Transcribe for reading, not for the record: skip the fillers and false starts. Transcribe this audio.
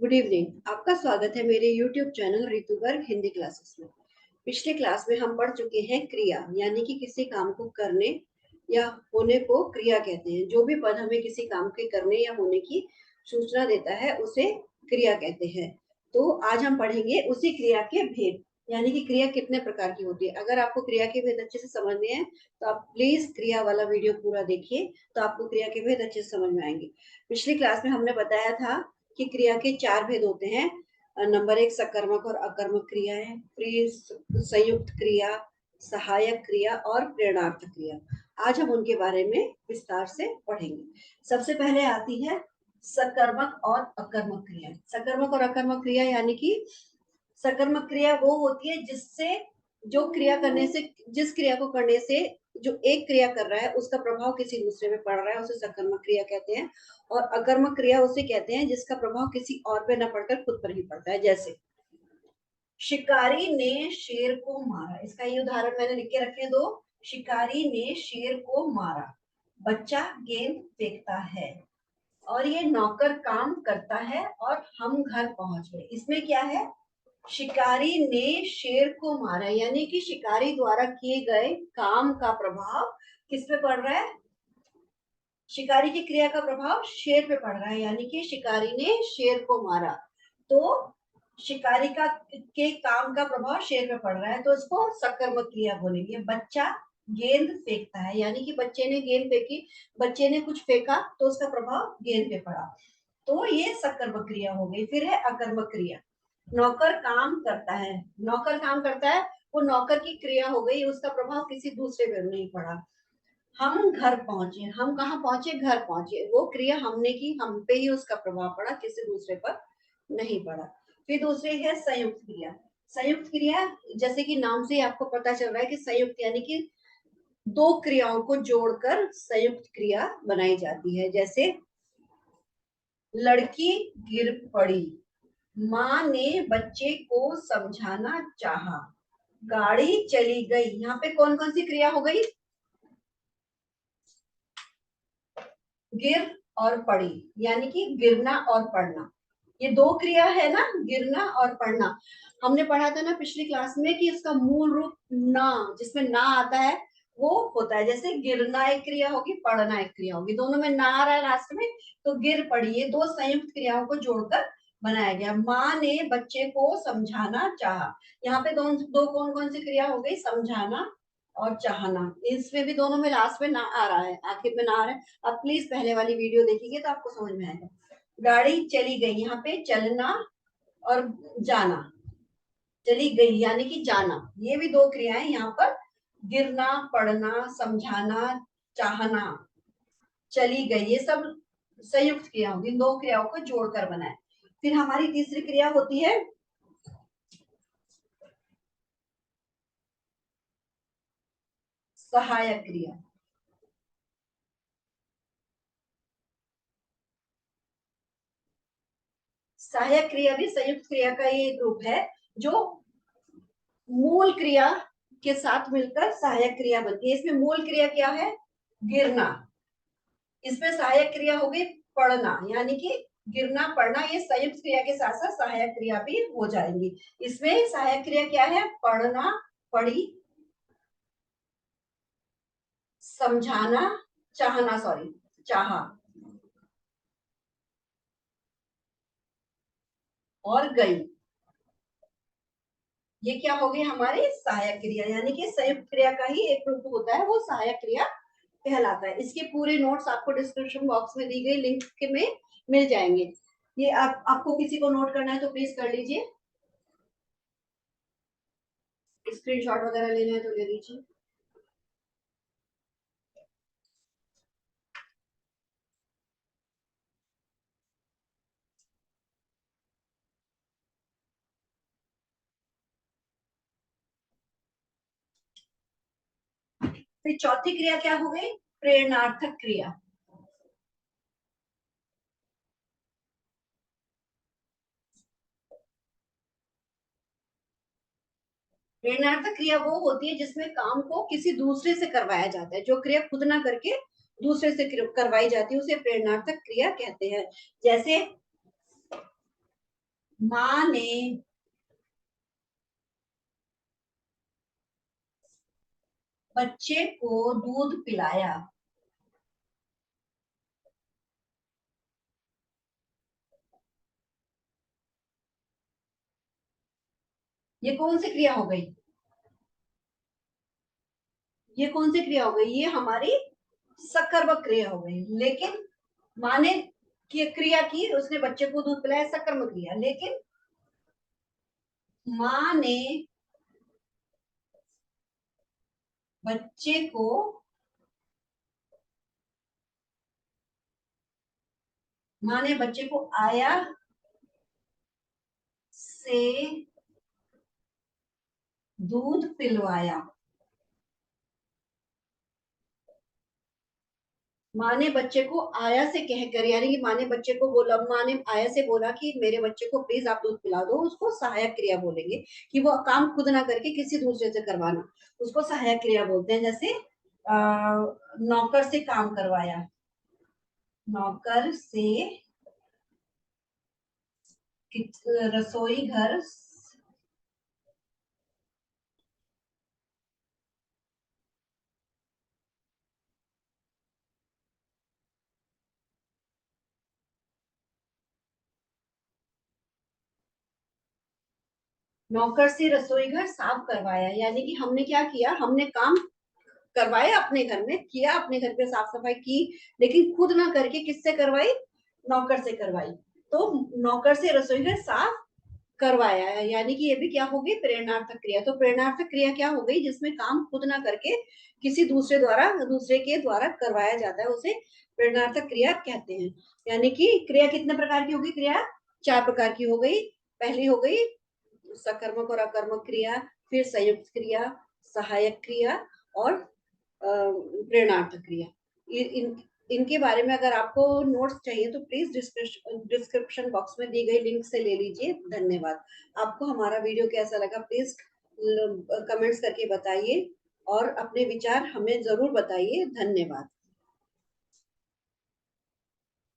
Good evening. आपका स्वागत है मेरे YouTube channel Ritu Garg Hindi classes में। पिछले क्लास में हम पढ़ चुके हैं क्रिया, यानी कि किसी काम को करने या होने को क्रिया कहते हैं। जो भी पद हमें किसी काम के करने या होने की सूचना देता है उसे क्रिया कहते हैं। तो आज हम पढ़ेंगे उसी क्रिया के भेद, यानी कि क्रिया कितने प्रकार की होती है। अगर आपको क्रिया के भेद अच्छे से समझने हैं तो आप प्लीज क्रिया वाला वीडियो पूरा देखिए, तो आपको क्रिया के भेद अच्छे से समझ में आएंगे। पिछली क्लास में हमने बताया था कि क्रिया के चार भेद होते हैं। नंबर एक, सकर्मक और अकर्मक क्रियाएं, फिर संयुक्त क्रिया, सहायक क्रिया और प्रेरणार्थ क्रिया। आज हम उनके बारे में विस्तार से पढ़ेंगे। सबसे पहले आती है सकर्मक और अकर्मक क्रिया। सकर्मक और अकर्मक क्रिया यानी कि सकर्मक क्रिया वो होती है जिससे जो क्रिया करने से जिस क्रिया को करने से जो एक क्रिया कर रहा है उसका प्रभाव किसी दूसरे पे पड़ रहा है, उसे सकर्मक क्रिया कहते हैं। और अकर्मक क्रिया उसे कहते हैं जिसका प्रभाव किसी और पे न पड़कर खुद पर ही पड़ता है। जैसे शिकारी ने शेर को मारा, इसका ये उदाहरण मैंने लिख के रखे दो। शिकारी ने शेर को मारा, बच्चा गेंद फेंकता है और ये नौकर काम करता है और हम घर पहुंच गए। इसमें क्या है, शिकारी ने शेर को मारा, यानी कि शिकारी द्वारा किए गए काम का प्रभाव किस पे पड़ रहा है, शिकारी की क्रिया का प्रभाव शेर पे पड़ रहा है, यानी कि शिकारी ने शेर को मारा। तो शिकारी का के काम का प्रभाव शेर पे पड़ रहा है, तो इसको सकर्मक क्रिया बोलेंगे। बच्चा गेंद फेंकता है, यानी कि बच्चे ने गेंद फेंकी, बच्चे ने कुछ फेंका तो उसका प्रभाव गेंद पे पड़ा, तो ये सकर्मक क्रिया हो गई। फिर है अकर्मक क्रिया। नौकर काम करता है, नौकर काम करता है, वो नौकर की क्रिया हो गई, उसका प्रभाव किसी दूसरे पे नहीं पड़ा। हम घर पहुंचे, हम कहाँ पहुंचे, घर पहुंचे, वो क्रिया हमने की, हम पे ही उसका प्रभाव पड़ा, किसी दूसरे पर नहीं पड़ा। फिर दूसरी है संयुक्त क्रिया। संयुक्त क्रिया जैसे कि नाम से ही आपको पता चल रहा है कि संयुक्त यानी कि दो क्रियाओं को जोड़कर संयुक्त क्रिया बनाई जाती है। जैसे लड़की गिर पड़ी, माँ ने बच्चे को समझाना चाहा, गाड़ी चली गई। यहाँ पे कौन कौन सी क्रिया हो गई, गिर और पड़ी, यानी कि गिरना और पढ़ना, ये दो क्रिया है ना, गिरना और पढ़ना। हमने पढ़ा था ना पिछली क्लास में कि इसका मूल रूप ना, जिसमें ना आता है वो होता है। जैसे गिरना एक क्रिया होगी, पढ़ना एक क्रिया होगी, दोनों में ना आ रहा है लास्ट में, तो गिर पड़ी। ये दो संयुक्त क्रियाओं को जोड़कर बनाया गया। माँ ने बच्चे को समझाना चाहा, यहाँ पे दो कौन कौन सी क्रिया हो गई, समझाना और चाहना। इसमें भी दोनों में लास्ट में ना आ रहा है, आखिर में ना आ रहा है। अब प्लीज पहले वाली वीडियो देखिए तो आपको समझ में आएगा। गाड़ी चली गई, यहाँ पे चलना और जाना, चली गई यानी कि जाना, ये भी दो क्रियाएं यहाँ पर, गिरना, पढ़ना, समझाना, चाहना, चली गई, ये सब संयुक्त क्रिया होगी, दो क्रियाओं को जोड़कर बनाए। फिर हमारी तीसरी क्रिया होती है सहायक क्रिया। सहायक क्रिया भी संयुक्त क्रिया का ही एक रूप है, जो मूल क्रिया के साथ मिलकर सहायक क्रिया बनती है। इसमें मूल क्रिया क्या है, गिरना, इसमें सहायक क्रिया होगी पढ़ना, यानी कि गिरना पढ़ना, ये संयुक्त क्रिया के साथ साथ सहायक क्रिया भी हो जाएंगी। इसमें सहायक क्रिया क्या है, पढ़ना, पढ़ी, समझाना, चाहना, सॉरी चाहा और गई, ये क्या हो गई हमारी सहायक क्रिया, यानी कि संयुक्त क्रिया का ही एक रूप होता है, वो सहायक क्रिया कहलाता है। इसके पूरे नोट्स आपको डिस्क्रिप्शन बॉक्स में दी गई लिंक के में मिल जाएंगे। ये आपको किसी को नोट करना है तो प्लीज कर लीजिए, स्क्रीनशॉट वगैरह लेना है तो ले लीजिए। फिर चौथी क्रिया क्या हो गई, प्रेरणार्थक क्रिया। प्रेरणार्थक क्रिया वो होती है जिसमें काम को किसी दूसरे से करवाया जाता है, जो क्रिया खुद ना करके दूसरे से करवाई जाती है, उसे प्रेरणार्थक क्रिया कहते हैं। जैसे माँ ने बच्चे को दूध पिलाया। ये कौन सी क्रिया हो गई? ये कौन सी क्रिया हो गई? ये हमारी सकर्मक क्रिया हो गई। लेकिन माँ ने क्रिया की, उसने बच्चे को दूध पिलाया, सकर्मक क्रिया। लेकिन माँ ने बच्चे को माँ ने बच्चे को आया से दूध पिलवाया। माँ ने बच्चे को आया से कहकर, यानी कि माँ ने बच्चे को बोला, माँ ने आया से बोला कि मेरे बच्चे को प्लीज आप दूध पिला दो, उसको सहायक क्रिया बोलेंगे, कि वो काम खुद ना करके किसी दूसरे से करवाना, उसको सहायक क्रिया बोलते हैं। जैसे नौकर से काम करवाया, नौकर से रसोई घर, नौकर से रसोई घर साफ करवाया, यानी कि हमने क्या किया, हमने काम करवाया, अपने घर में किया, अपने घर पे साफ सफाई की, लेकिन खुद ना करके किससे करवाई? नौकर से करवाई। तो नौकर से रसोई घर साफ करवाया है, यानी कि ये भी क्या होगी? प्रेरणार्थक क्रिया। तो प्रेरणार्थक क्रिया क्या हो गई? जिसमें काम खुद ना करके किसी दूसरे के द्वारा करवाया जाता है, उसे प्रेरणार्थक क्रिया कहते हैं। यानी कि क्रिया कितने प्रकार की होगी? क्रिया 4 प्रकार की हो गई। पहली हो गई सकर्मक और अकर्मक क्रिया, फिर संयुक्त क्रिया, सहायक क्रिया और प्रेरणार्थक क्रिया। इन इनके बारे में अगर आपको नोट्स चाहिए तो प्लीज डिस्क्रिप्शन बॉक्स में दी गई लिंक से ले लीजिए। धन्यवाद। आपको हमारा वीडियो कैसा लगा प्लीज कमेंट्स करके बताइए और अपने विचार हमें जरूर बताइए। धन्यवाद।